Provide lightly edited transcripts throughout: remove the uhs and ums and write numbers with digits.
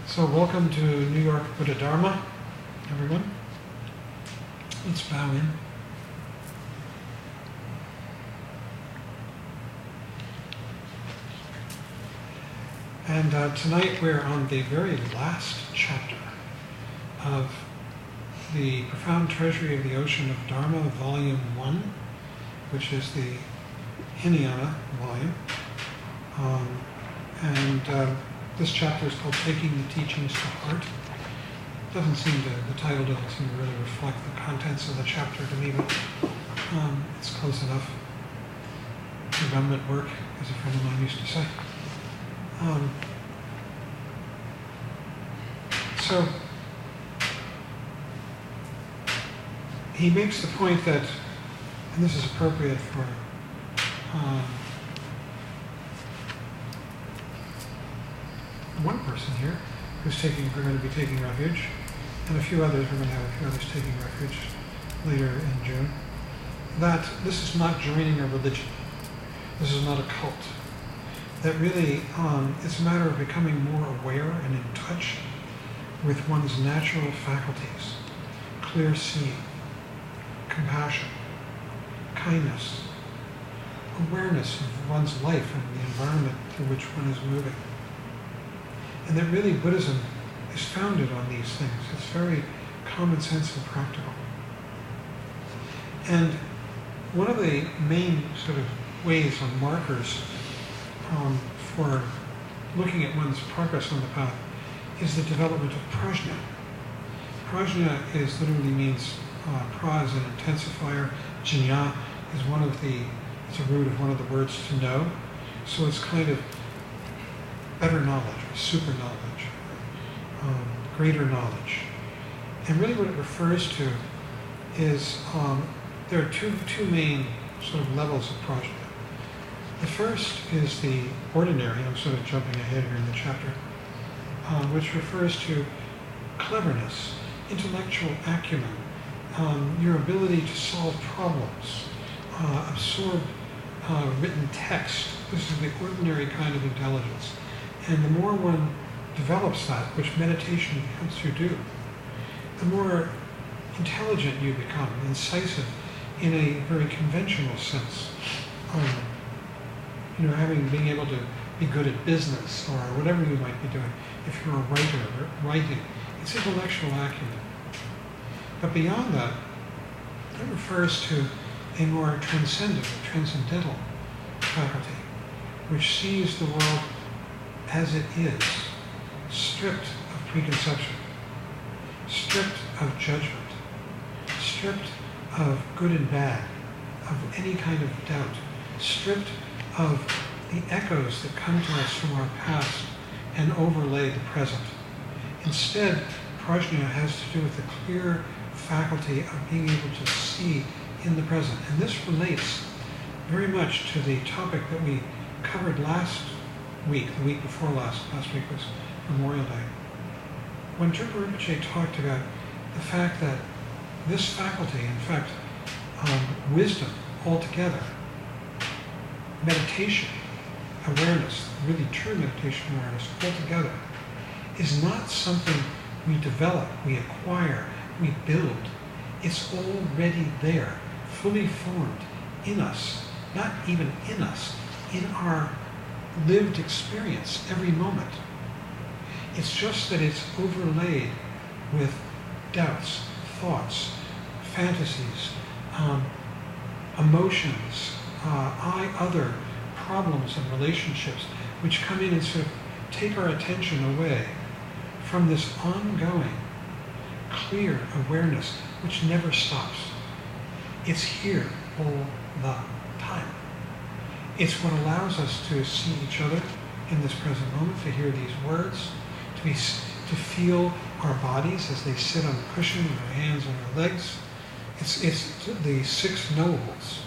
So welcome to New York Buddha Dharma, everyone. Let's bow in. And tonight we're on the very last chapter of the Profound Treasury of the Ocean of Dharma, Volume 1, which is the Hinayana volume. This chapter is called Taking the Teachings to Heart. The title doesn't seem to really reflect the contents of the chapter to me, but it's close enough. Government work, as a friend of mine used to say. So he makes the point that, and this is appropriate for one person here who's going to be taking refuge, and a few others, we're going to have a few others taking refuge later in June, that this is not joining a religion. This is not a cult. That really, it's a matter of becoming more aware and in touch with one's natural faculties, clear seeing, compassion, kindness, awareness of one's life and the environment through which one is moving. And that really Buddhism is founded on these things. It's very common sense and practical. And one of the main sort of ways or markers for looking at one's progress on the path is the development of prajna. Prajna literally means, pra is an intensifier, jñā is it's a root of one of the words to know. So it's kind of better knowledge, or super knowledge, greater knowledge. And really what it refers to is, there are two main sort of levels of prajna. The first is the ordinary, I'm sort of jumping ahead here in the chapter, which refers to cleverness, intellectual acumen, your ability to solve problems, absorb written text. This is the ordinary kind of intelligence. And the more one develops that, which meditation helps you do, the more intelligent you become, incisive in a very conventional sense. Being able to be good at business or whatever you might be doing. If you're a writer or writing, it's intellectual acumen. But beyond that, it refers to a more transcendental faculty, which sees the world as it is, stripped of preconception, stripped of judgment, stripped of good and bad, of any kind of doubt, stripped of the echoes that come to us from our past and overlay the present. Instead, prajna has to do with the clear faculty of being able to see in the present. And this relates very much to the topic that we covered last week, the week before last week was Memorial Day, when Trungpa Rinpoche talked about the fact that this faculty, in fact, wisdom altogether, meditation, awareness, really true meditation awareness altogether, is not something we develop, we acquire, we build. It's already there, fully formed in us, not even in us, in our lived experience every moment. It's just that it's overlaid with doubts, thoughts, fantasies, emotions, other problems and relationships, which come in and sort of take our attention away from this ongoing, clear awareness, which never stops. It's here all the time. It's what allows us to see each other in this present moment, to hear these words, to feel our bodies as they sit on the cushion with our hands on our legs. It's the six knowables.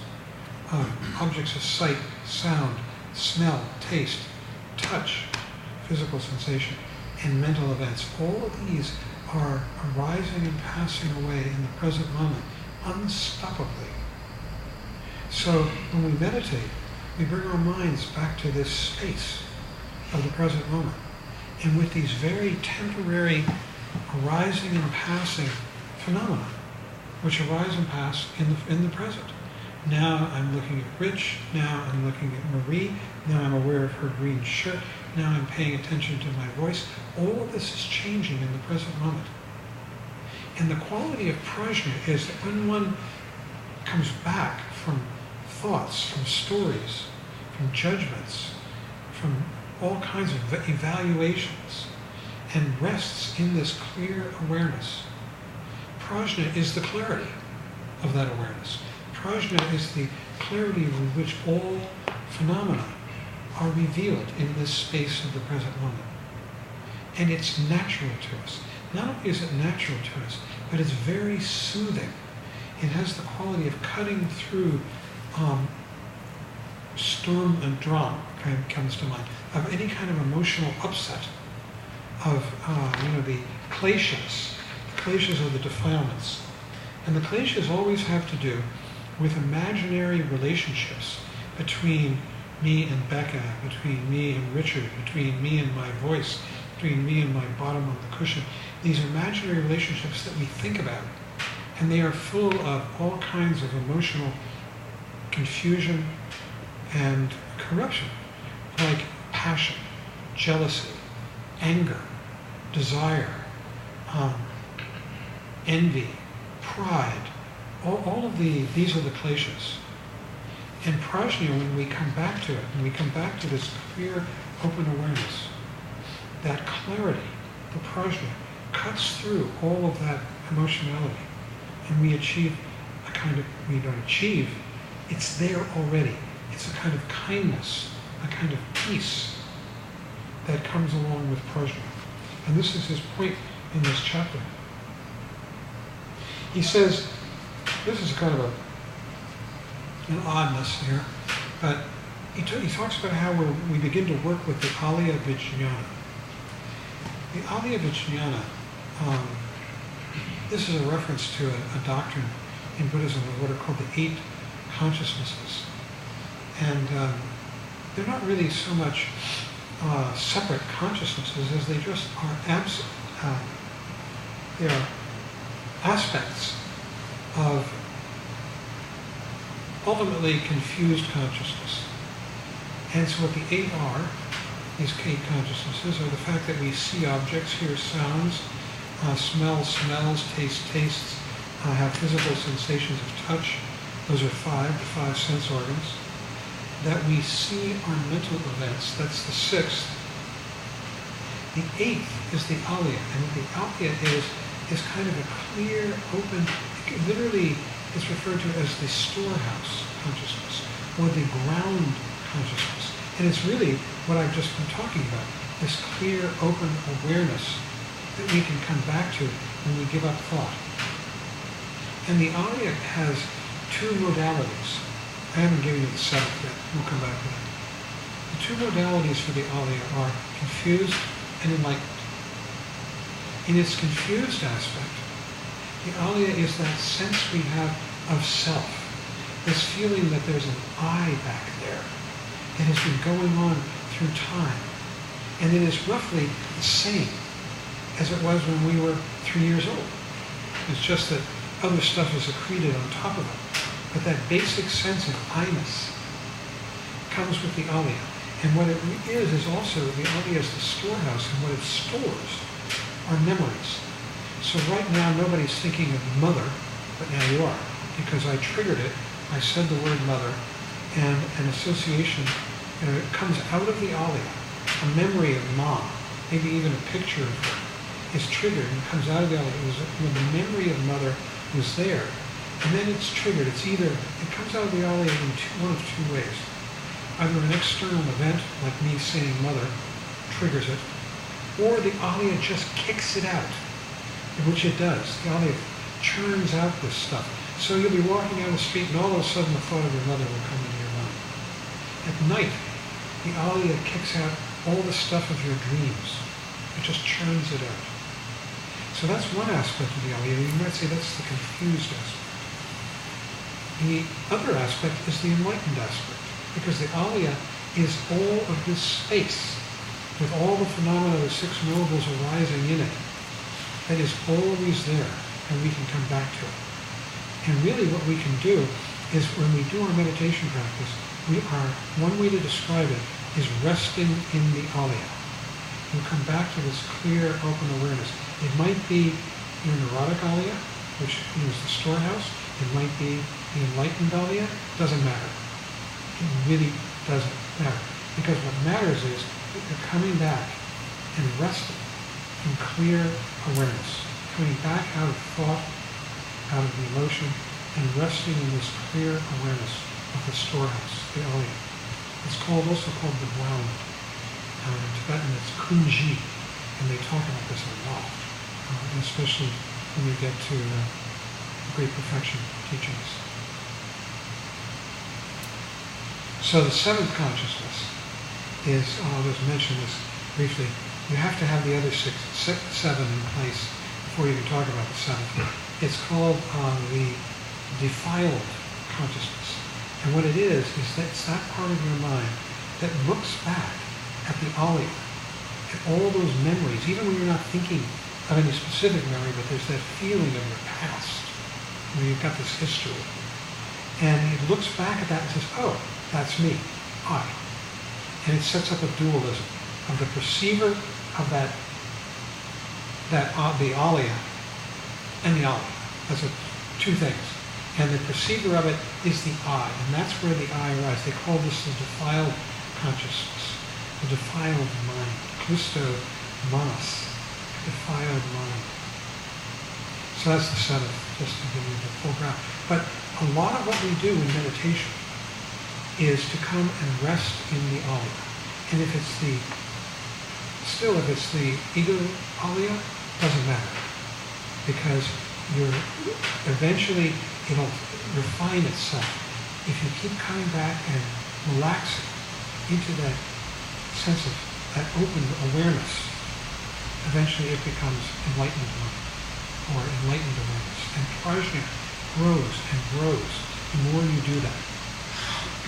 Objects of sight, sound, smell, taste, touch, physical sensation, and mental events. All of these are arising and passing away in the present moment, unstoppably. So when we meditate, we bring our minds back to this space of the present moment. and with these very temporary arising and passing phenomena, which arise and pass in the present. Now I'm looking at Rich, now I'm looking at Marie, now I'm aware of her green shirt, now I'm paying attention to my voice. All of this is changing in the present moment. And the quality of prajna is that when one comes back from thoughts, from stories, from judgments, from all kinds of evaluations, and rests in this clear awareness, prajna is the clarity of that awareness. Prajna is the clarity with which all phenomena are revealed in this space of the present moment. And it's natural to us. Not only is it natural to us, but it's very soothing. It has the quality of cutting through Sturm and Drang, comes to mind, of any kind of emotional upset, of the kleshas. The kleshas are the defilements. And the kleshas always have to do with imaginary relationships between me and Becca, between me and Richard, between me and my voice, between me and my bottom of the cushion. These imaginary relationships that we think about, and they are full of all kinds of emotional confusion and corruption, like passion, jealousy, anger, desire, envy, pride. All of these are the kleshas. And prajna, when we come back to it, when we come back to this clear, open awareness, that clarity, the prajna, cuts through all of that emotionality. And we achieve a kind of, we don't achieve, it's there already. It's a kind of kindness, a kind of peace that comes along with prajna. And this is his point in this chapter. He says, this is kind of an oddness here, but he talks about how we begin to work with the alaya vijnana. The alaya vijnana, this is a reference to a doctrine in Buddhism of what are called the 8 consciousnesses. And they're not really so much separate consciousnesses as they just are they are aspects of ultimately confused consciousness. And so what the 8 are, these 8 consciousnesses, are the fact that we see objects, hear sounds, smell smells, taste tastes, have physical sensations of touch. Those are 5, the 5 sense organs. That we see our mental events, that's the 6th. The 8th is the alaya, and what the alaya is kind of a clear, open, literally it's referred to as the storehouse consciousness, or the ground consciousness. And it's really what I've just been talking about, this clear, open awareness that we can come back to when we give up thought. And the alaya has 2 modalities. I haven't given you the 7th yet. We'll come back to that. The 2 modalities for the alaya are confused and enlightened. In its confused aspect, the alaya is that sense we have of self, this feeling that there's an I back there that has been going on through time. And it is roughly the same as it was when we were 3 years old. It's just that other stuff is accreted on top of it. But that basic sense of I-ness comes with the alaya. And what it is also, the alaya is the storehouse, and what it stores are memories. So right now nobody's thinking of mother, but now you are, because I triggered it. I said the word mother, and an association comes out of the alaya. A memory of mom, maybe even a picture of her, is triggered and comes out of the alaya. It was when the memory of mother was there, and then it's triggered. It comes out of the alaya in one of 2 ways. Either an external event, like me saying mother, triggers it, or the alaya just kicks it out, which it does. The alaya churns out this stuff. So you'll be walking down the street and all of a sudden the thought of your mother will come into your mind. At night, the alaya kicks out all the stuff of your dreams. It just churns it out. So that's one aspect of the alaya. You might say that's the confused aspect. The other aspect is the enlightened aspect, because the alaya is all of this space with all the phenomena of the six nobles arising in it, that is always there, and we can come back to it. And really what we can do is when we do our meditation practice, one way to describe it is resting in the alaya. You come back to this clear, open awareness. It might be your neurotic alaya, which is the storehouse. It might be the enlightened alaya. Doesn't matter. It really doesn't matter. Because what matters is that you're coming back and resting in clear awareness. Coming back out of thought, out of the emotion, and resting in this clear awareness of the storehouse, the alaya. It's also called the ground. In Tibetan it's kunji, and they talk about this a lot, especially when you get to Great Perfection teachings. So the seventh consciousness is, I'll just mention this briefly, you have to have the other seven in place before you can talk about the seventh. It's called the defiled consciousness. And what it is that it's that part of your mind that looks back at the alaya, at all those memories, even when you're not thinking of any specific memory, but there's that feeling of your past, where you've got this history. And it looks back at that and says, oh, that's me, I. And it sets up a dualism of the perceiver of the alaya and the alaya. That's two things. And the perceiver of it is the I, and that's where the I arises. They call this the defiled consciousness, the defiled mind, Klusto manas, defiled mind. So that's the seventh, just to give you the full ground. But a lot of what we do in meditation is to come and rest in the alaya. And if it's the ego alaya, doesn't matter. Because eventually it'll refine itself. If you keep coming back and relaxing into that sense of that open awareness, eventually it becomes enlightened mind, or enlightened awareness. And prajna grows and grows the more you do that.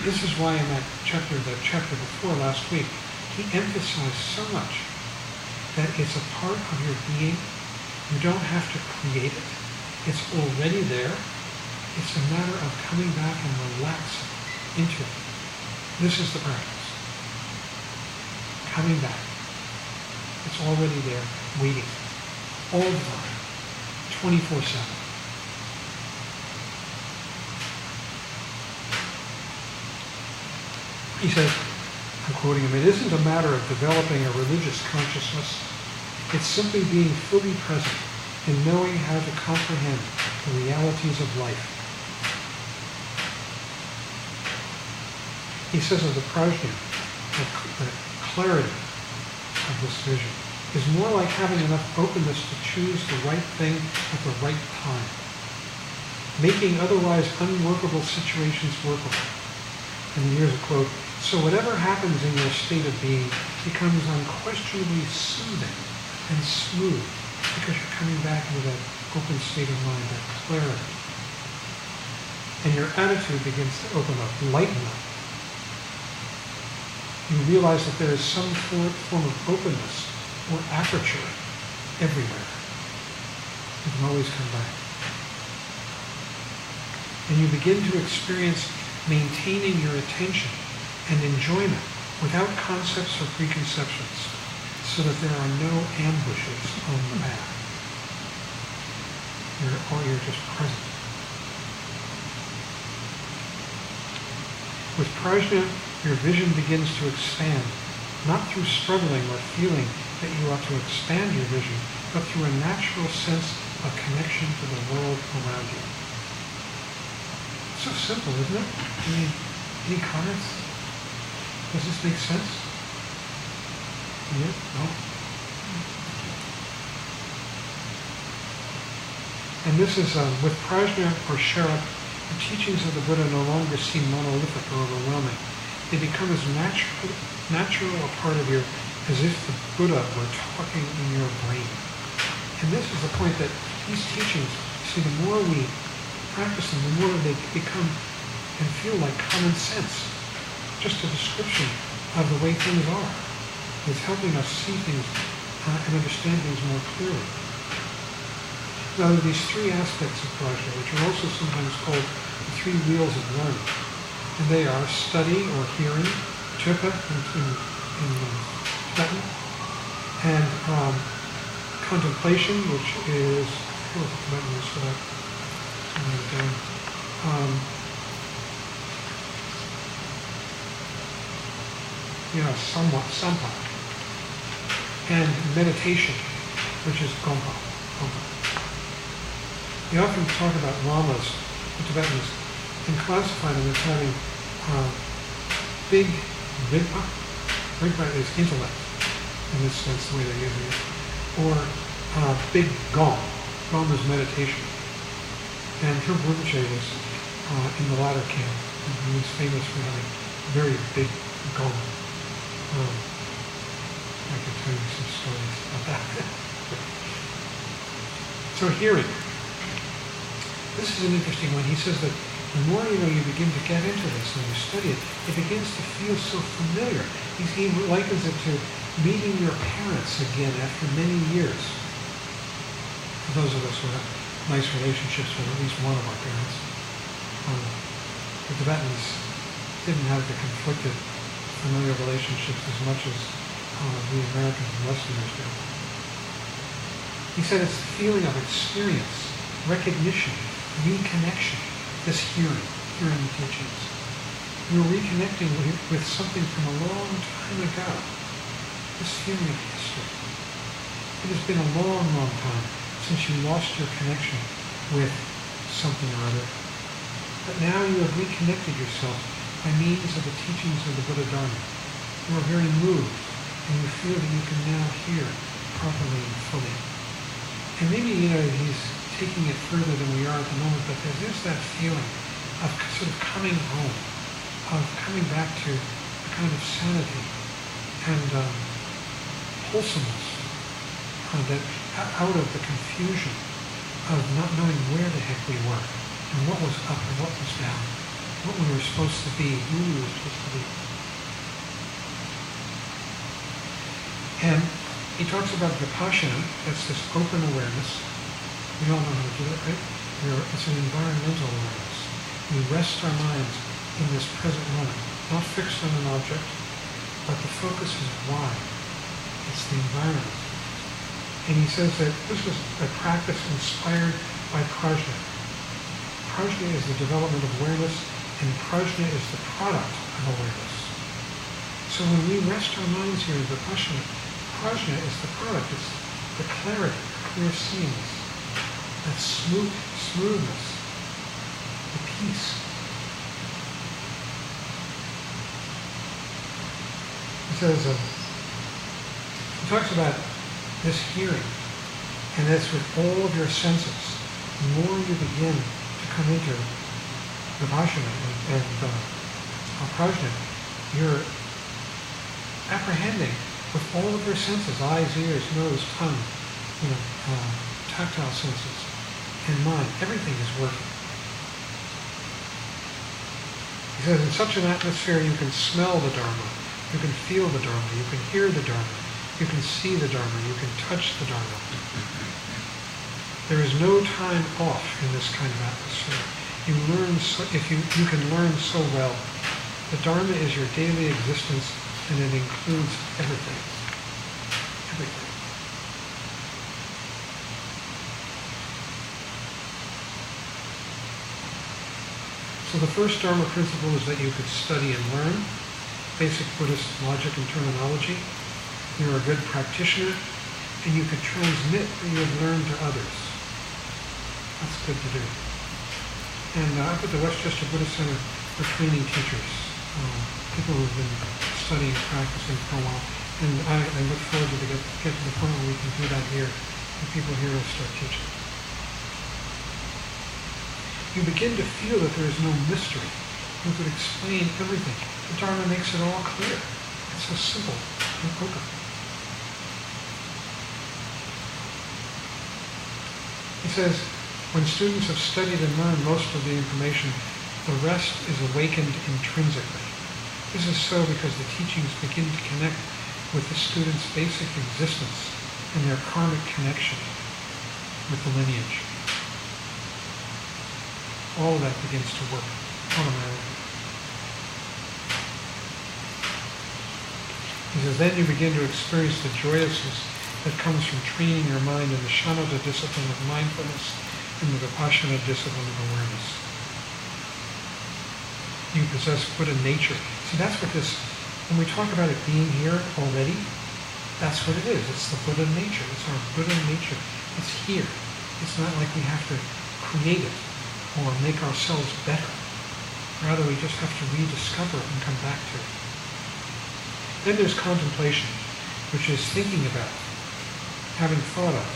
This is why in the chapter before last week, he emphasized so much that it's a part of your being. You don't have to create it. It's already there. It's a matter of coming back and relaxing into it. This is the practice. Coming back. It's already there, waiting. All the time. 24/7. He says, I'm quoting him, it isn't a matter of developing a religious consciousness. It's simply being fully present and knowing how to comprehend the realities of life. He says of the prajna, the clarity of this vision is more like having enough openness to choose the right thing at the right time, making otherwise unworkable situations workable. And here's a quote, so whatever happens in your state of being becomes unquestionably soothing and smooth because you're coming back into that open state of mind, that clarity. And your attitude begins to open up, lighten up. You realize that there is some form of openness or aperture everywhere. You can always come back. And you begin to experience maintaining your attention and enjoyment without concepts or preconceptions, so that there are no ambushes on the path. You're just present. With prajna, your vision begins to expand, not through struggling or feeling that you ought to expand your vision, but through a natural sense of connection to the world around you. So simple, isn't it? I mean, any comments? Does this make sense? Yeah? No? And this is, with prajna or sharak, the teachings of the Buddha no longer seem monolithic or overwhelming. They become as natural a part of as if the Buddha were talking in your brain. And this is the point that these teachings, see, the more we practice them, the more they become and feel like common sense. Just a description of the way things are. It's helping us see things and understand things more clearly. Now, there are these three aspects of prajna, which are also sometimes called the three wheels of learning. And they are study or hearing, chöpa in Tibetan, and contemplation, which is, what was the Tibetan word for that? Somewhat, sampa. And meditation, which is gompa. We often talk about lamas, the Tibetans, and classify them as having big rigpa. Rigpa is intellect, in this sense, the way they're using it. Or big gom. Gom is meditation. And Trungpa Rinpoche was in the latter camp. And he was famous for having very big gom. I could tell you some stories about that. So hearing. This is an interesting one. He says that the more you begin to get into this and you study it, it begins to feel so familiar. He likens it to meeting your parents again after many years. For those of us who have nice relationships with at least one of our parents. The Tibetans didn't have the conflicted familiar relationships as much as the Americans and Westerners do. He said it's the feeling of experience, recognition, reconnection, this hearing the teachings. You're reconnecting with something from a long time ago. This feeling of history. It has been a long, long time since you lost your connection with something or other. But now you have reconnected yourself by means of the teachings of the Buddha Dharma. You are very moved, and you feel that you can now hear properly and fully. And maybe, he's taking it further than we are at the moment, but there's that feeling of sort of coming home, of coming back to a kind of sanity and wholesomeness, that out of the confusion of not knowing where the heck we were, and what was up and what was down, what we were supposed to be, who we were supposed to be. And he talks about vipassana, that's this open awareness. We all know how to do it, right? It's an environmental awareness. We rest our minds in this present moment, not fixed on an object, but the focus is wide. It's the environment. And he says that this was a practice inspired by prajna. Prajna is the development of awareness, and prajna is the product of awareness. So when we rest our minds here in vipassana, prajna is the product. It's the clarity, clear seeing, that smoothness, the peace. He says, he talks about this hearing, and that's with all of your senses. The more you begin to come into vipassana and prajna, you're apprehending with all of your senses, eyes, ears, nose, tongue, tactile senses, and mind. Everything is working. He says, in such an atmosphere you can smell the Dharma, you can feel the Dharma, you can hear the Dharma, you can see the Dharma, you can touch the Dharma. There is no time off in this kind of atmosphere. You learn if you can learn so well. The Dharma is your daily existence, and it includes everything. Everything. So the first Dharma principle is that you could study and learn basic Buddhist logic and terminology. You're a good practitioner, and you could transmit what you have learned to others. That's good to do. And up at the Westchester Buddhist Center, we're training teachers, people who've been studying, practicing for a while. And I look forward to get to the point where we can do that here, and people here will start teaching. You begin to feel that there is no mystery. You could explain everything. The Dharma makes it all clear. It's so simple and open. He says, when students have studied and learned most of the information, the rest is awakened intrinsically. This is so because the teachings begin to connect with the student's basic existence and their karmic connection with the lineage. All of that begins to work automatically. He says, then you begin to experience the joyousness that comes from training your mind in the shamatha discipline of mindfulness and the vipassana discipline of awareness. You possess Buddha nature. See, that's what this, when we talk about it being here already, that's what it is. It's the Buddha nature. It's our Buddha nature. It's here. It's not like we have to create it or make ourselves better. Rather, we just have to rediscover it and come back to it. Then there's contemplation, which is thinking about, having thought of,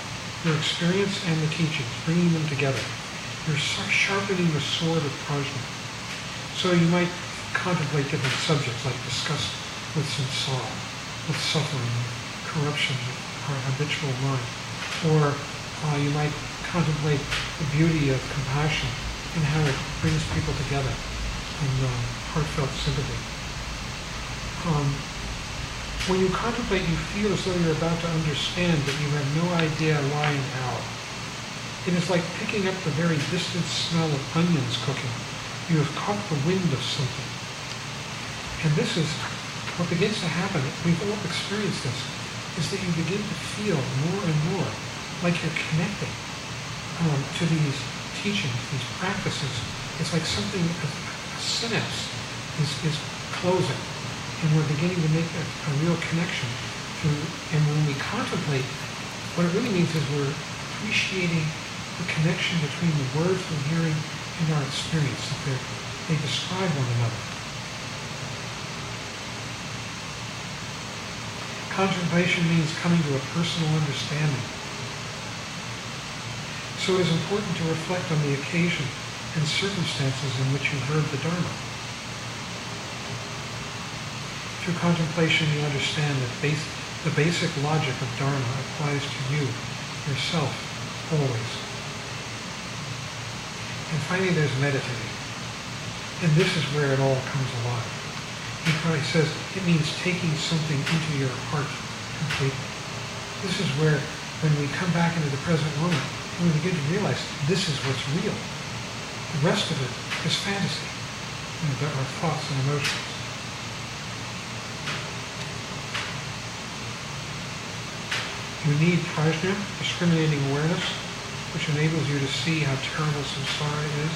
your experience and the teachings, bringing them together. You're sharpening the sword of prajna. So you might contemplate different subjects like disgust with samsara, with suffering, corruption of our habitual mind. Or you might contemplate the beauty of compassion and how it brings people together in heartfelt sympathy. When you contemplate, you feel as though you're about to understand, but you have no idea why and how. It is like picking up the very distant smell of onions cooking. You have caught the wind of something. And this is what begins to happen. We've all experienced this, is that you begin to feel more and more like you're connecting to these teachings, these practices. It's like something, a synapse is closing. And we're beginning to make a real connection to, and when we contemplate, what it really means is we're appreciating the connection between the words we're hearing and our experience, that they describe one another. Contemplation means coming to a personal understanding. So it is important to reflect on the occasion and circumstances in which you heard the Dharma. Through contemplation, you understand that the basic logic of Dharma applies to you, yourself, always. And finally, there's meditating. And this is where it all comes alive. He probably says it means taking something into your heart completely. This is where, when we come back into the present moment, we begin to realize this is what's real. The rest of it is fantasy, our thoughts and emotions. You need prajna, discriminating awareness, which enables you to see how terrible samsara is,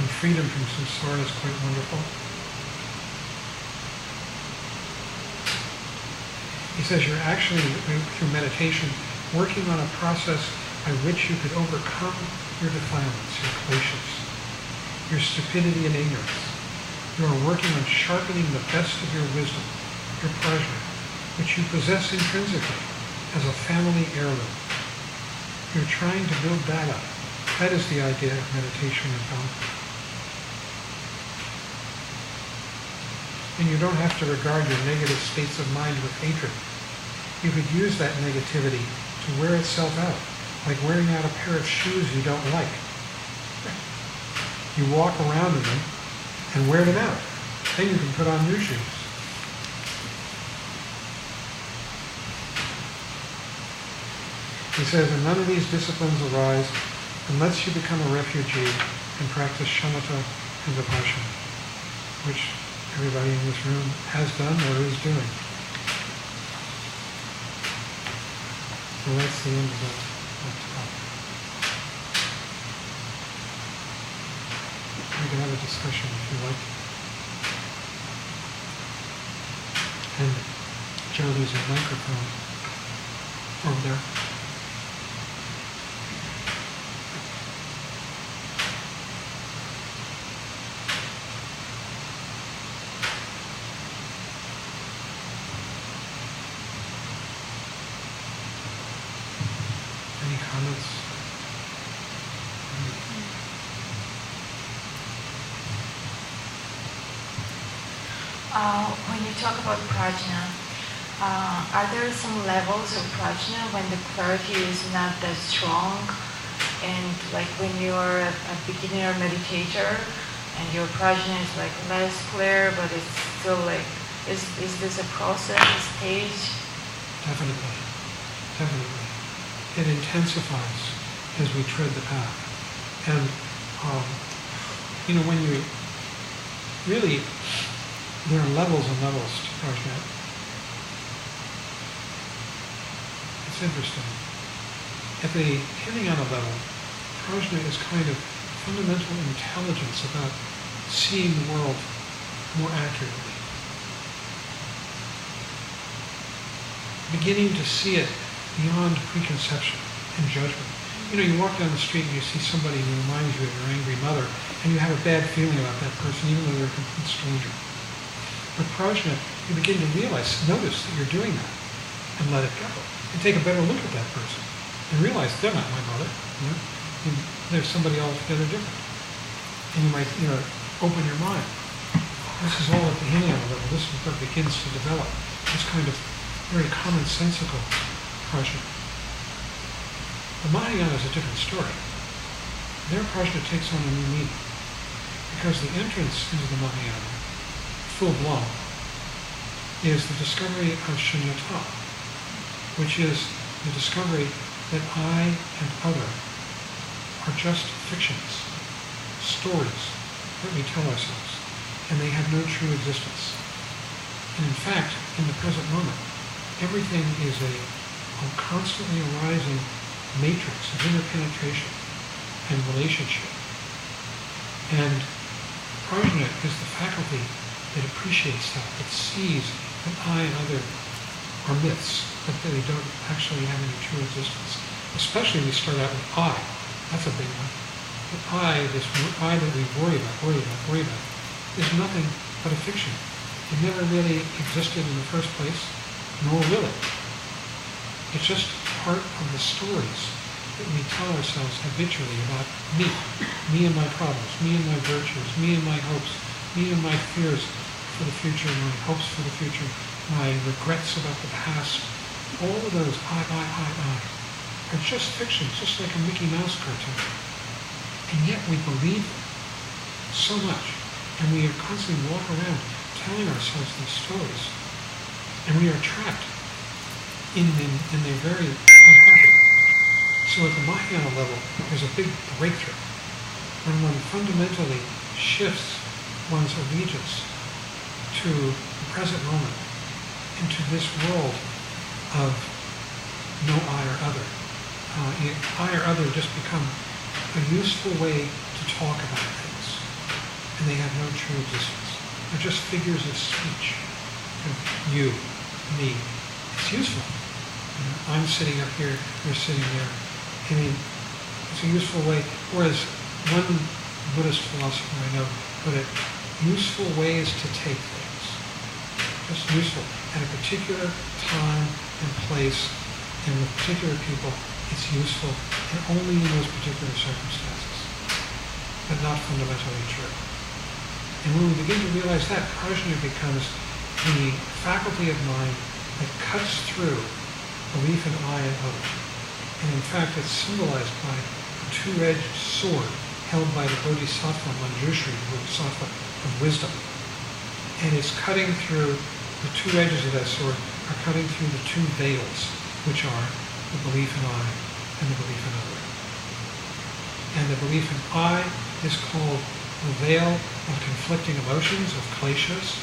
and freedom from samsara is quite wonderful. He says you're actually, through meditation, working on a process by which you could overcome your defilements, your kleshas, your stupidity and ignorance. You are working on sharpening the best of your wisdom, your prajna, which you possess intrinsically as a family heirloom. You're trying to build that up. That is the idea of meditation and Dharma. And you don't have to regard your negative states of mind with hatred. You could use that negativity to wear itself out, like wearing out a pair of shoes you don't like. You walk around in them and wear them out. Then you can put on new shoes. He says, and none of these disciplines arise unless you become a refugee and practice shamatha and vipassana, which everybody in this room has done or is doing. So that's the end of that talk. We can have a discussion if you like. And Joe, there's a microphone over there. When you talk about prajna, are there some levels of prajna when the clarity is not that strong, and like when you're a beginner meditator and your prajna is like less clear but it's still like Is this a process, a stage? Definitely. Definitely. It intensifies as we tread the path. And, when you really, there are levels and levels to prajna. It's interesting. At the Hinayana level, prajna is kind of fundamental intelligence about seeing the world more accurately. Beginning to see it beyond preconception and judgment. You walk down the street and you see somebody who reminds you of your angry mother, and you have a bad feeling about that person, even though they're a complete stranger. With prajna, you begin to notice that you're doing that, and let it go. And take a better look at that person, and realize they're not my mother. And there's somebody altogether different. And you might, open your mind. This is all at the Hinayana level. This is what begins to develop. This kind of very commonsensical prajna. The Mahayana is a different story. Their prajna takes on a new meaning. Because the entrance into the Mahayana, full blown, is the discovery of shunyata, which is the discovery that I and other are just fictions, stories that we tell ourselves, and they have no true existence. And in fact, in the present moment, everything is a constantly arising matrix of interpenetration and relationship. And prajna is the faculty that appreciates that sees that I and other are myths, that they don't actually have any true existence. Especially we start out with I. That's a big one. But this I that we worry about, is nothing but a fiction. It never really existed in the first place, nor will it. It's just part of the stories that we tell ourselves habitually about me and my problems, me and my virtues, me and my hopes, me and my fears for the future, my hopes for the future, my regrets about the past. All of those I are just fictions, just like a Mickey Mouse cartoon. And yet we believe them so much, and we are constantly walking around telling ourselves these stories, and we are trapped in their very unhappy. So at the Mahayana level, there's a big breakthrough when one fundamentally shifts one's allegiance to the present moment, into this world of no I or other. I or other just become a useful way to talk about things, and they have no true existence. They're just figures of speech. You, me. It's useful. I'm sitting up here, you're sitting there. I mean, it's a useful way. Whereas one Buddhist philosopher I know put it, useful ways to take things. Just useful. At a particular time and place and with particular people, it's useful, and only in those particular circumstances, but not fundamentally true. And when we begin to realize that, prajna becomes the faculty of mind that cuts through belief in I and other. And in fact, it's symbolized by a two-edged sword held by the Bodhisattva Manjushri, the Bodhisattva of wisdom. And it's cutting through, the two edges of that sword are cutting through the two veils, which are the belief in I and the belief in other. And the belief in I is called the veil of conflicting emotions, of kleshas,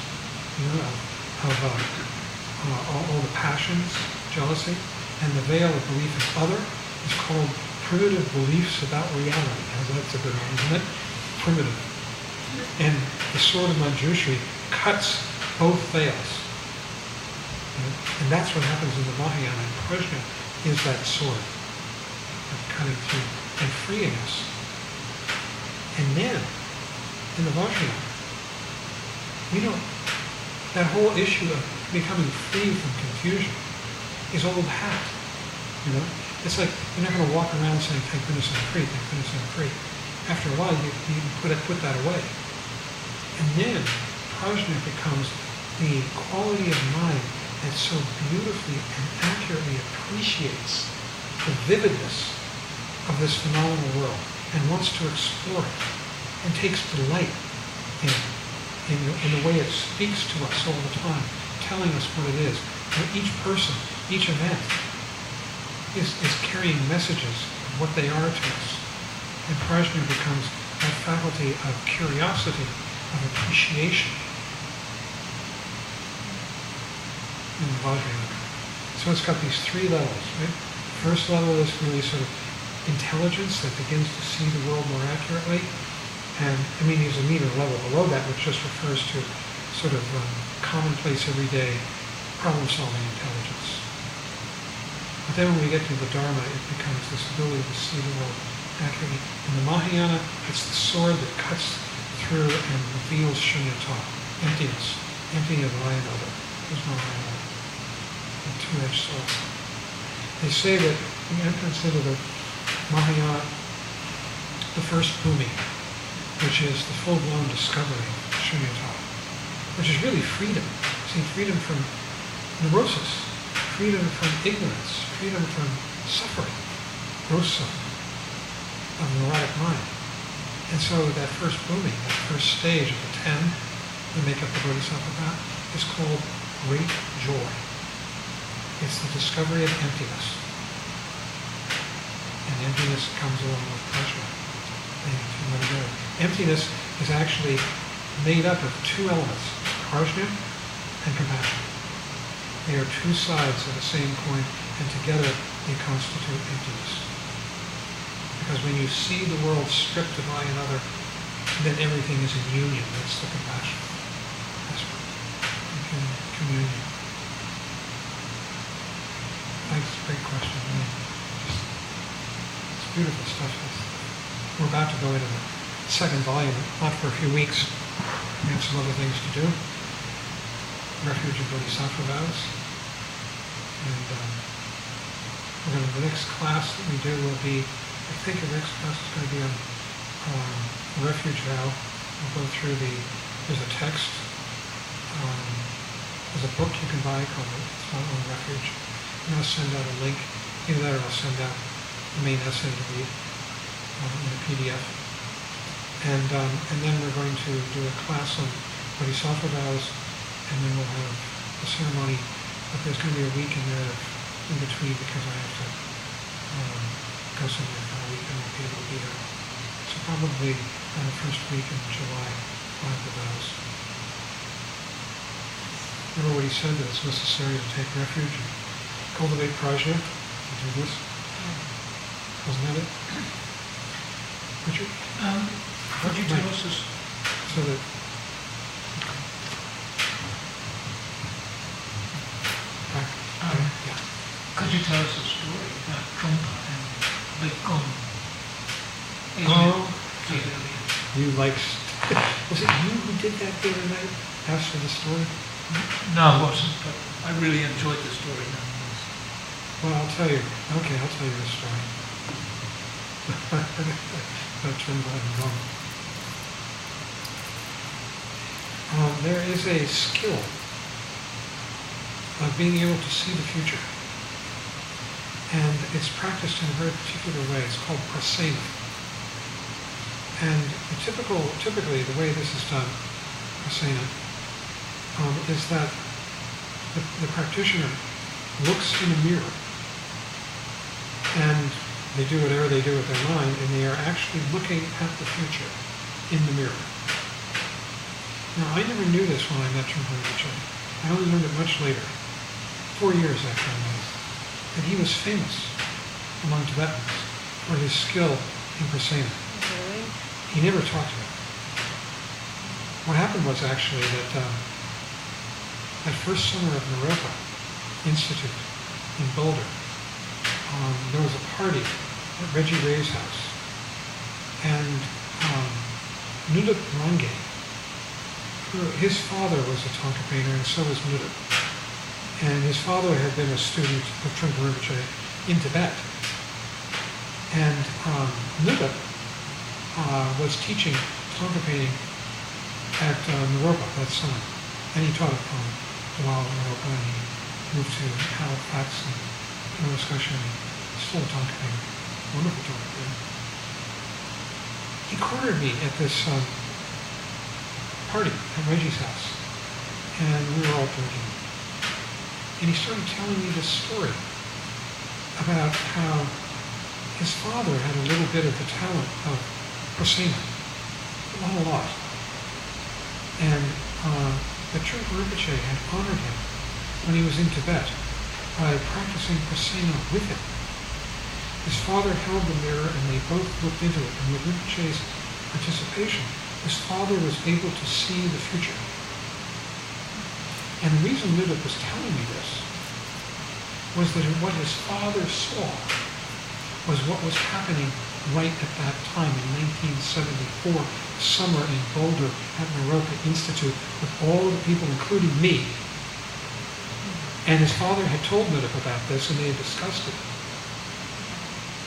all the passions, jealousy. And the veil of belief in other is called primitive beliefs about reality. That's a good one, isn't it? Primitive. And the sword of Manjushri cuts both veils. And that's what happens in the Mahayana. And prajna is that sword of cutting through and freeing us. And then, in the Vajrayana, that whole issue of becoming free from confusion is old hat. It's like you're not going to walk around saying, thank goodness I'm free, thank goodness I'm free. After a while, you put that away. And then prajna becomes the quality of mind that so beautifully and accurately appreciates the vividness of this phenomenal world and wants to explore it and takes delight in it. in the way it speaks to us all the time, telling us what it is. And each person, each event is carrying messages of what they are to us. And prajna becomes that faculty of curiosity, of appreciation in the Vajrayana. So it's got these three levels, right? The first level is really sort of intelligence that begins to see the world more accurately. And I mean, there's a meter level below that, which just refers to sort of commonplace, everyday, problem-solving intelligence. But then when we get to the Dharma, it becomes this ability to see the world accurately. In the Mahayana, it's the sword that cuts through and reveals shunyata, emptiness, empty of I and other. There's no I and other. A two-edged sword. They say that the entrance into the Mahayana, the first bhumi, which is the full-blown discovery of shunyata, which is really freedom. See, freedom from neurosis, freedom from ignorance, freedom from suffering, gross suffering of neurotic mind. And so that first bhumi, that first stage of the 10 that make up the Bodhisattva path, is called great joy. It's the discovery of emptiness. And emptiness comes along with prajna. Emptiness is actually made up of two elements, prajna and compassion. They are two sides of the same coin, and together they constitute emptiness. Because when you see the world stripped of I and other, then everything is in union. That's the compassion. That's communion. Thanks, great question. It's beautiful stuff. We're about to go into the second volume, not for a few weeks. We have some other things to do. Refuge of Bodhisattva vows. And the next class that we do will be, I think the next class is going to be on the refuge vow. We'll go through there's a text, there's a book you can buy called It's Not On Refuge. And I'll send out a link. Either that or I'll send out the main essay to read in a PDF. And then we're going to do a class on Bodhisattva vows, and then we'll have a ceremony. But there's going to be a week in there in between because I have to go somewhere for a week and won't be able to be there. So probably the first week in July, we'll have the vows. Remember what he said, that it's necessary to take refuge and cultivate prajna to do this? Wasn't that it? Richard? Could you tell us this? So that yeah. Could you tell us a story about Trungpa and the Gum? Oh, you like? Was it you who did that the other night? After the story? No, it wasn't. But I really enjoyed the story. Well, I'll tell you. Okay, I'll tell you the story. About Trungpa and Gum. There is a skill of being able to see the future. And it's practiced in a very particular way. It's called prajna. And typically the way this is done, prajna, is that the practitioner looks in a mirror, and they do whatever they do with their mind, and they are actually looking at the future in the mirror. Now, I never knew this when I met Trungpa Rinpoche. I only learned it much later, 4 years after I met him, that he was famous among Tibetans for his skill in prajna. Really? He never talked about it. What happened was actually that that first summer of Naropa Institute in Boulder, there was a party at Reggie Ray's house, and Nudup Range, his father was a Thangka painter, and so was Nudup. And his father had been a student of Trungpa Rinpoche in Tibet. And Nudup was teaching Thangka painting at Naropa that summer. And he taught it for a while at Naropa, and he moved to Halifax and Nova Scotia, and he's still a Thangka painter. Wonderful Thangka painter. He cornered me at this party at Reggie's house, and we were all drinking. And he started telling me this story about how his father had a little bit of the talent of prajna, not a lot. And the Trungpa Rinpoche had honored him when he was in Tibet by practicing prajna with him. His father held the mirror and they both looked into it, and with Rinpoche's participation, his father was able to see the future. And the reason Nudup was telling me this was that what his father saw was what was happening right at that time in 1974, summer in Boulder at Naroka Institute with all of the people, including me. And his father had told Nudup about this, and they had discussed it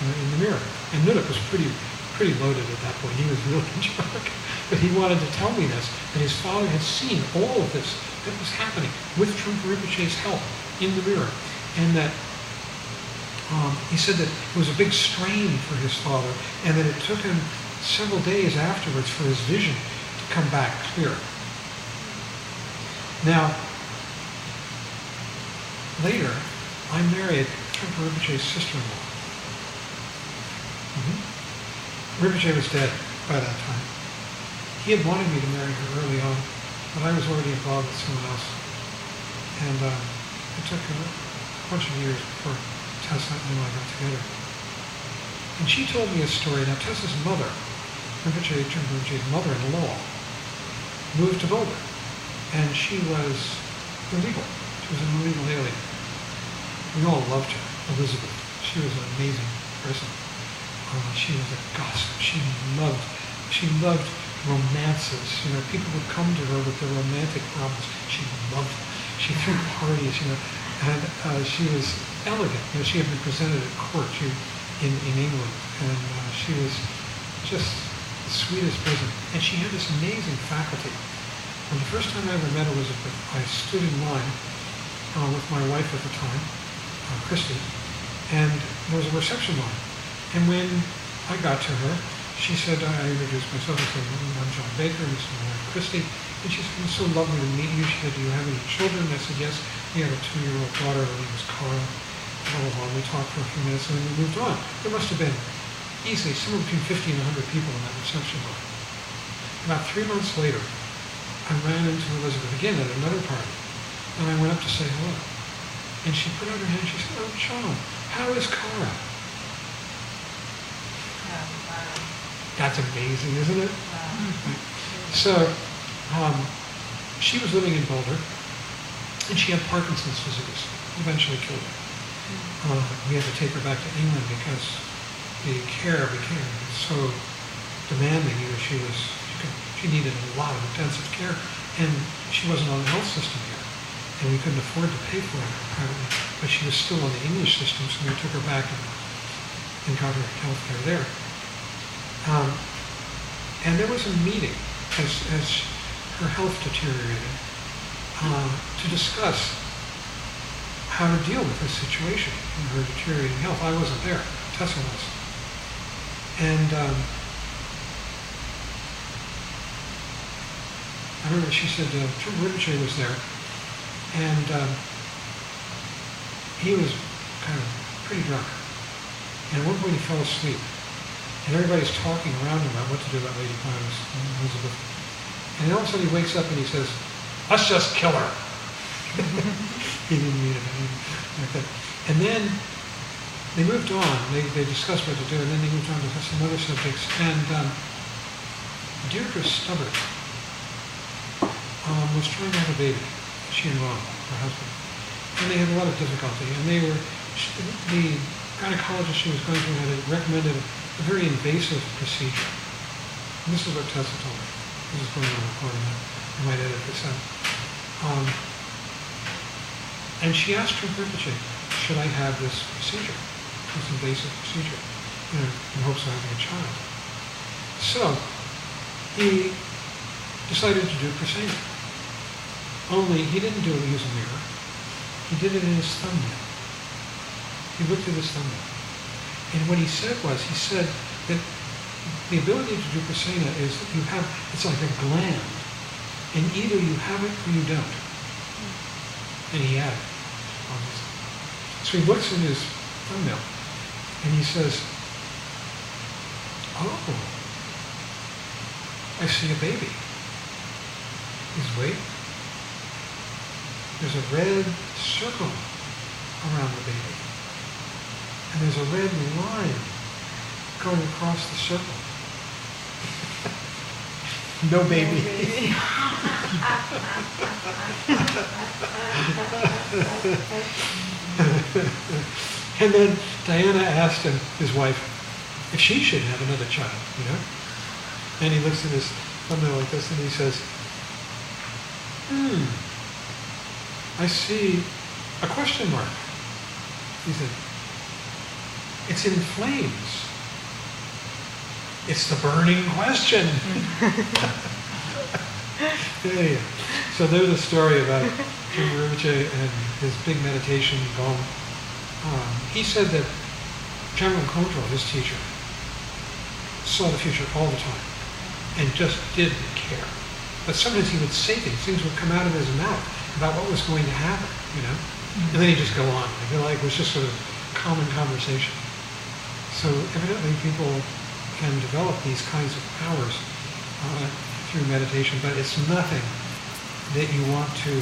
in the mirror. And Nudup was pretty loaded at that point. He was really drunk. But he wanted to tell me this, that his father had seen all of this that was happening with Trungpa Rinpoche's help in the mirror. And that he said that it was a big strain for his father, and that it took him several days afterwards for his vision to come back clear. Now, later, I married Trungpa Rinpoche's sister-in-law. Rinpoche was dead by that time. He had wanted me to marry her early on, but I was already involved with someone else. And it took a bunch of years before Tessa and I got together. And she told me a story. Now, Tessa's mother, Trungpa Rinpoche's mother-in-law, moved to Boulder. And she was illegal. She was an illegal alien. We all loved her, Elizabeth. She was an amazing person. She was a gossip. She loved romances. You know, people would come to her with their romantic problems. She loved them. She threw parties, you know, and she was elegant. You know, she had been presented at court in England, and she was just the sweetest person. And she had this amazing faculty. And the first time I ever met Elizabeth, I stood in line with my wife at the time, Christy, and there was a reception line. And when I got to her, she said, I introduced myself. I said, I'm John Baker, and this is my wife, Christy. And she said, it's so lovely to meet you. She said, do you have any children? And I said, yes. We have a 2-year-old daughter. Her name was Cara. Blah, blah, blah. We talked for a few minutes, and then we moved on. There must have been easily somewhere between 50 and 100 people in that reception line. About 3 months later, I ran into Elizabeth again at another party, and I went up to say hello. And she put out her hand. She said, oh, John, how is Cara? That's amazing, isn't it? Wow. So, she was living in Boulder, and she had Parkinson's disease. Eventually killed her. We had to take her back to England because the care became so demanding. You know, she needed a lot of intensive care, and she wasn't on the health system here, and we couldn't afford to pay for her privately. But she was still on the English system, so we took her back and got her health care there. And there was a meeting as her health deteriorated to discuss how to deal with this situation in her deteriorating health. I wasn't there. Tessa was. And I remember she said Trungpa Rinpoche was there, and he was kind of pretty drunk. And at one point he fell asleep. And everybody's talking around him about what to do about Lady Gladys and Elizabeth. And all of a sudden he wakes up and he says, let's just kill her. He didn't mean it like that. And then they moved on. They discussed what to do, and then they moved on to some other subjects. And Deirdre Stubbart was trying to have a baby. She and Ron, her husband. And they had a lot of difficulty. And the gynecologist she was going to had recommended a very invasive procedure. And this is what Tessa told me. This is going on recording now. I might edit this out. And she asked Trungpa Rinpoche, should I have this procedure, this invasive procedure, in hopes of having a child? So he decided to do prajna. Only he didn't do it using a mirror. He did it in his thumbnail. He looked at his thumbnail. And what he said that the ability to do prajna is that it's like a gland And either you have it or you don't. And he had it. So he looks in his thumbnail and he says, oh, I see a baby. He's wait. There's a red circle around the baby. And there's a red line going across the circle. No baby. And then Diana asked him, his wife, if she should have another child, you know? And he looks at his thumbnail like this and he says, I see a question mark. He said, it's in flames. It's the burning question. Yeah. So there's a story about Chögyam Rinpoche and his big meditation gong. He said that Chögyam Trungpa, his teacher, saw the future all the time and just didn't care. But sometimes he would say things would come out of his mouth about what was going to happen, you know? And then he'd just go on. I feel like it was just sort of common conversation. So evidently people can develop these kinds of powers through meditation, but it's nothing that you want to,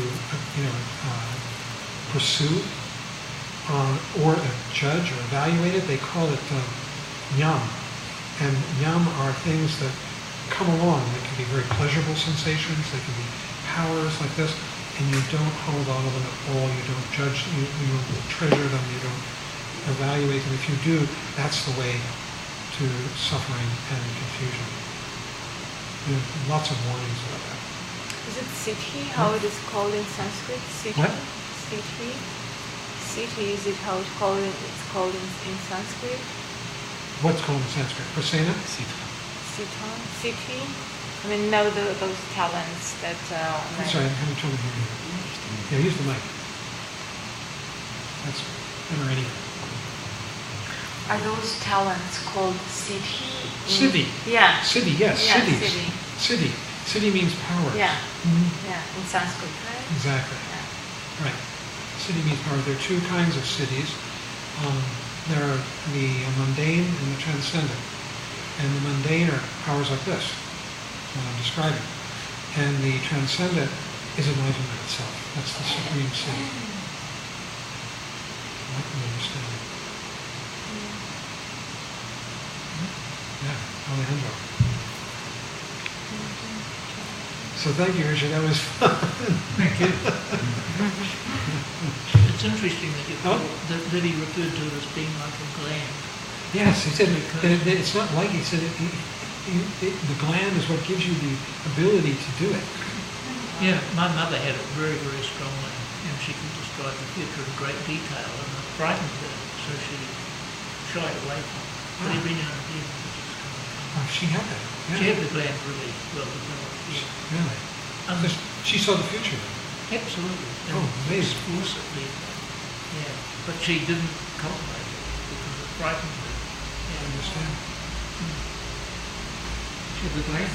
pursue or judge or evaluate it. They call it nyam. And nyam are things that come along. They can be very pleasurable sensations. They can be powers like this. And you don't hold on to them at all. You don't judge. You don't treasure them. You don't evaluate them. If you do, that's the way to suffering and confusion. There are lots of warnings about that. Is it siddhi, how it is called in Sanskrit? Siddhi? What? Siddhi? Siddhi, is it how it's called in Sanskrit? What's called in Sanskrit? Prasena? Siddhi? I mean, no, those talents that... I'm sorry, I'm having trouble hearing you. Yeah, use the mic. That's better anyway. Are those talents called siddhi? Siddhi. Yeah. Siddhi, yes. Yeah, Siddhis. Siddhi. Siddhi means power. Yeah. Mm-hmm. Yeah, in Sanskrit, right? Exactly. Yeah. Right. Siddhi means power. There are two kinds of siddhis. There are the mundane and the transcendent. And the mundane are powers like this, what I'm describing. And the transcendent is enlightenment itself. That's the supreme siddhi. Enlightenment understanding. Yeah, Alejandro. So thank you, Richard. That was fun. Thank you. It's interesting that that he referred to it as being like a gland. Yes, he said that it's not like he said the gland is what gives you the ability to do it. Yeah, my mother had it very, very strongly, and she could describe the future in great detail, and it frightened her, so she shied away from it. But every now and again, Oh, she had that. Yeah. she had the gland really well developed. Yeah. Really? She saw the future. Absolutely. Oh, amazing. Explicitly. Yeah. But she didn't cultivate it because it frightened her. I understand. She had the gland.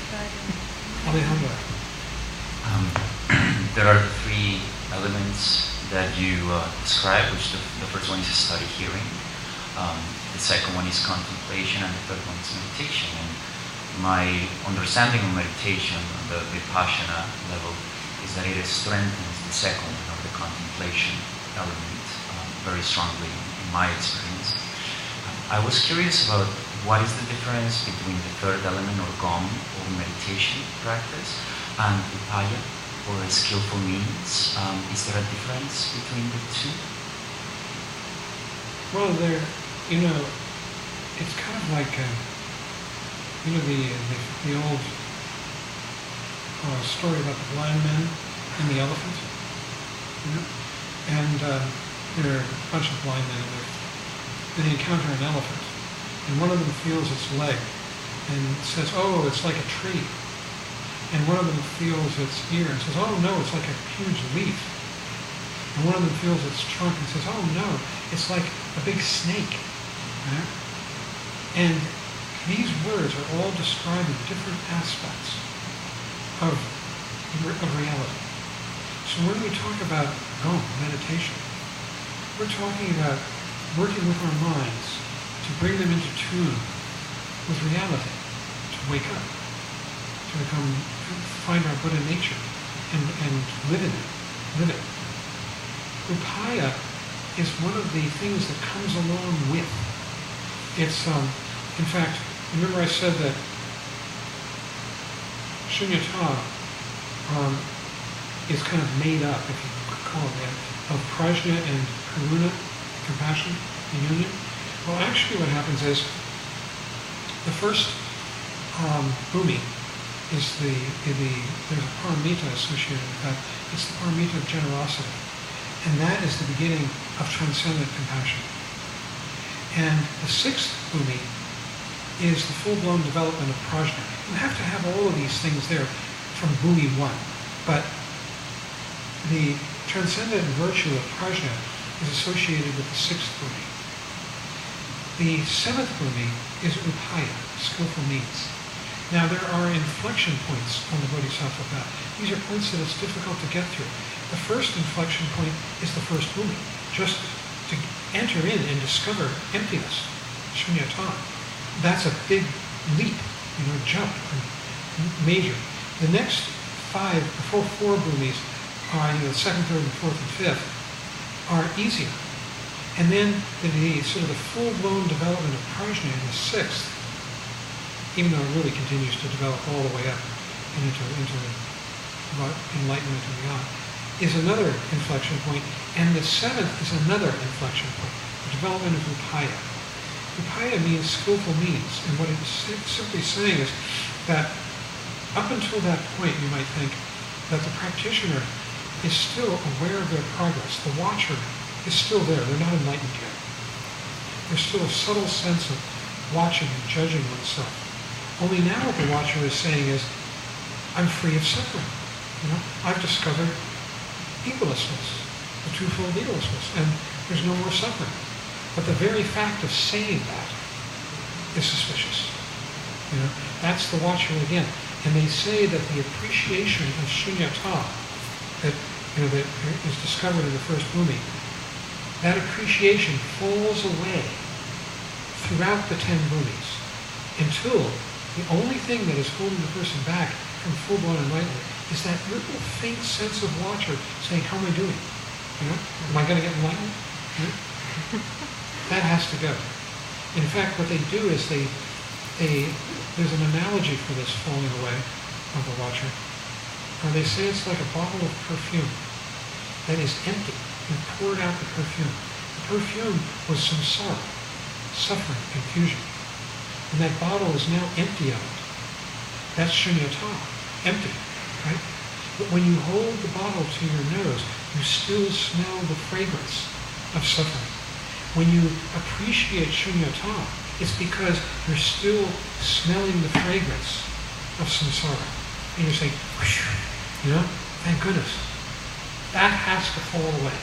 Alejandro. There are three elements that you describe, which the first one is study hearing, the second one is contemplation, and the third one is meditation. And my understanding of meditation on the Vipassana level is that it strengthens the second one, or the contemplation element, very strongly in my experience. I was curious about what is the difference between the third element, or gom, or meditation practice, and upaya, or skillful means. Is there a difference between the two? Well, it's kind of like, the old story about the blind man and the elephant, And there are a bunch of blind men, and they encounter an elephant, and one of them feels its leg, and says, oh, it's like a tree. And one of them feels its ear, and says, oh no, it's like a huge leaf. And one of them feels its trunk, and says, oh no, it's like a big snake. Right? And these words are all describing different aspects of of reality. So when we talk about meditation, we're talking about working with our minds to bring them into tune with reality, to wake up, to find our Buddha nature and live in it, live it. Upaya is one of the things that comes along with. It's, in fact, remember I said that shunyata is kind of made up, if you could call it that, of prajna and karuna, compassion and union. Well, actually what happens is the first bhumi is there's a paramita associated with that. It's the paramita of generosity. And that is the beginning of transcendent compassion. And the sixth bhumi is the full-blown development of prajna. You have to have all of these things there from bhumi 1. But the transcendent virtue of prajna is associated with the sixth bhumi. The seventh bhumi is upaya, skillful means. Now there are inflection points on the bodhisattva path. These are points that it's difficult to get through. The first inflection point is the first bhumi, just to enter in and discover emptiness, shunyata. That's a big leap, jump, major. The next the full four bhumis are, the second, third, and fourth, and fifth, are easier. And then the sort of the full-blown development of prajna in the sixth, even though it really continues to develop all the way up into enlightenment and beyond, is another inflection point, and the seventh is another inflection point, the development of upaya. Upaya means skillful means, and what it's simply saying is that up until that point you might think that the practitioner is still aware of their progress. The watcher is still there. They're not enlightened yet. There's still a subtle sense of watching and judging oneself. Only now what the watcher is saying is, I'm free of suffering. I've discovered egolessness, the twofold egolessness, and there's no more suffering. But the very fact of saying that is suspicious. That's the watcher again. And they say that the appreciation of shunyata that is discovered in the first bhumi, that appreciation falls away throughout the 10 bhumis until the only thing that is holding the person back from full-blown enlightenment is that little faint sense of watcher saying, how am I doing? Am I going to get enlightened? That has to go. In fact, what they do is there's an analogy for this falling away of the watcher. They say it's like a bottle of perfume that is empty. You poured out the perfume. The perfume was samsara, suffering, confusion. And that bottle is now empty of it. That's shunyata, empty, right? But when you hold the bottle to your nose, you still smell the fragrance of suffering. When you appreciate shunyata, it's because you're still smelling the fragrance of samsara. And you're saying, thank goodness. That has to fall away.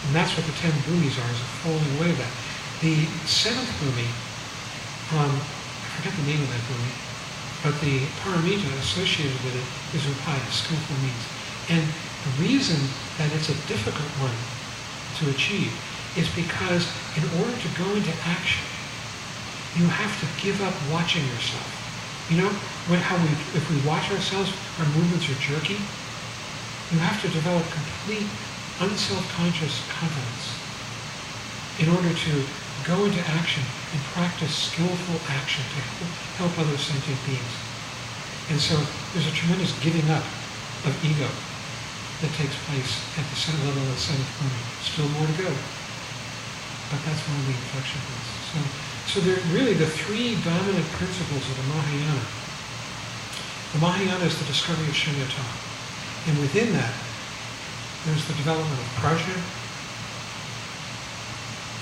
And that's what the 10 bhumis are, is a falling away of that. The seventh bhumi, I forget the name of that bhumi, but the paramita associated with it is upaya, skillful means. And the reason that it's a difficult one to achieve is because in order to go into action, you have to give up watching yourself. If we watch ourselves, our movements are jerky. You have to develop complete unself-conscious confidence in order to go into action and practice skillful action to help other sentient beings. And so there's a tremendous giving up of ego that takes place at the level of the seventh bhumi. Still more to go. But that's one of the inflection points. So they're really the three dominant principles of the Mahayana. The Mahayana is the discovery of shunyata. And within that, there's the development of prajna,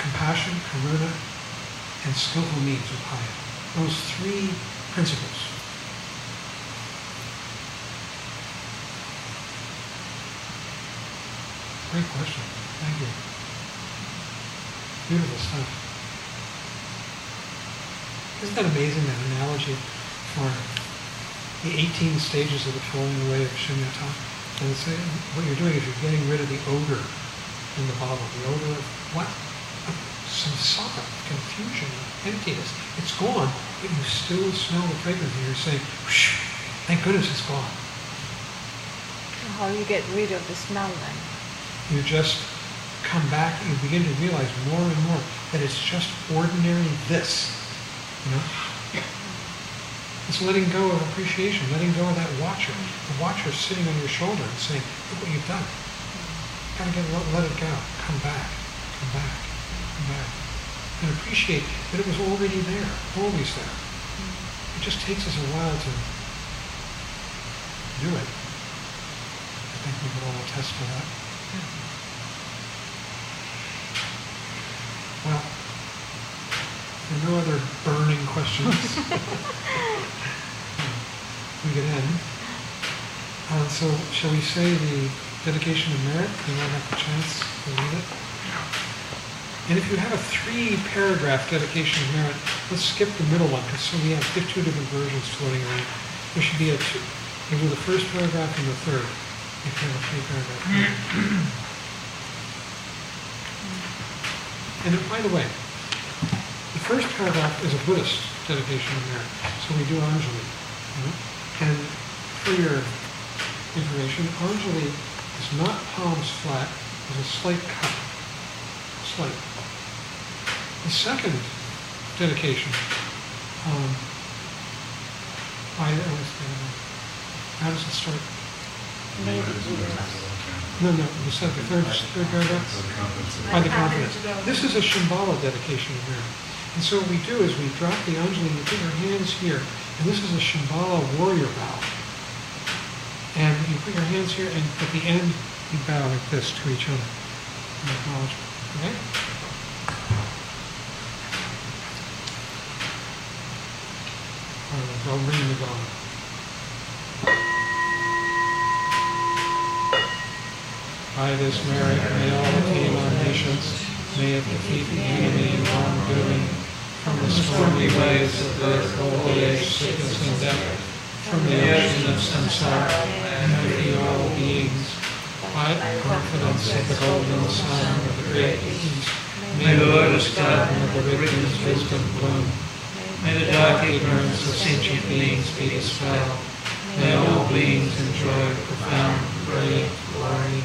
compassion, karuna, and skillful means, upaya. Those three principles. Great question. Thank you. Beautiful stuff. Isn't that amazing, that analogy for the 18 stages of the falling away of shunyata. And what you're doing is you're getting rid of the odor in the bottle, the odor of what? Of samsara, confusion, emptiness. It's gone, but you still smell the fragrance, and you're saying, whoosh, thank goodness it's gone. How do you get rid of the smell then? You just come back and you begin to realize more and more that it's just ordinary this. You know? It's letting go of appreciation, letting go of that watcher. The watcher sitting on your shoulder and saying, look what you've done. Gotta let it go. Come back, come back, come back. And appreciate that it was already there, always there. It just takes us a while to do it. I think we can all attest to that. Well, there are no other burning questions. We can end. So shall we say the dedication of merit? You might have the chance to read it. And if you have a 3-paragraph dedication of merit, let's skip the middle one, because so we have 2 different versions floating around. There should be maybe the first paragraph and the third, if you have a 3-paragraph. And by the way, the first paragraph is a Buddhist dedication of merit, so we do Anjali. You know? And for your information, Anjali is not palms flat, there's a slight cut. Slight. The second dedication, how does it start? No, you said the third paragraph? By the confidence. This is a Shambhala dedication of merit. And so what we do is we drop the Anjali, you put your hands here, and this is a Shambhala warrior bow. And you put your hands here, and at the end, you bow like this to each other. In acknowledgement. Okay? All right, I'll ring the gong. By this merit, may all attain omniscience, may it defeat the enemy in wrongdoing, from the stormy waves of birth, old age, sickness, and death, from the ocean of samsara, and free all beings. By the confidence of the golden sun of the great East, may the lotus garden of the witness wisdom bloom. May the dark ignorance of sentient beings be dispelled. May all beings enjoy profound, brilliant glory.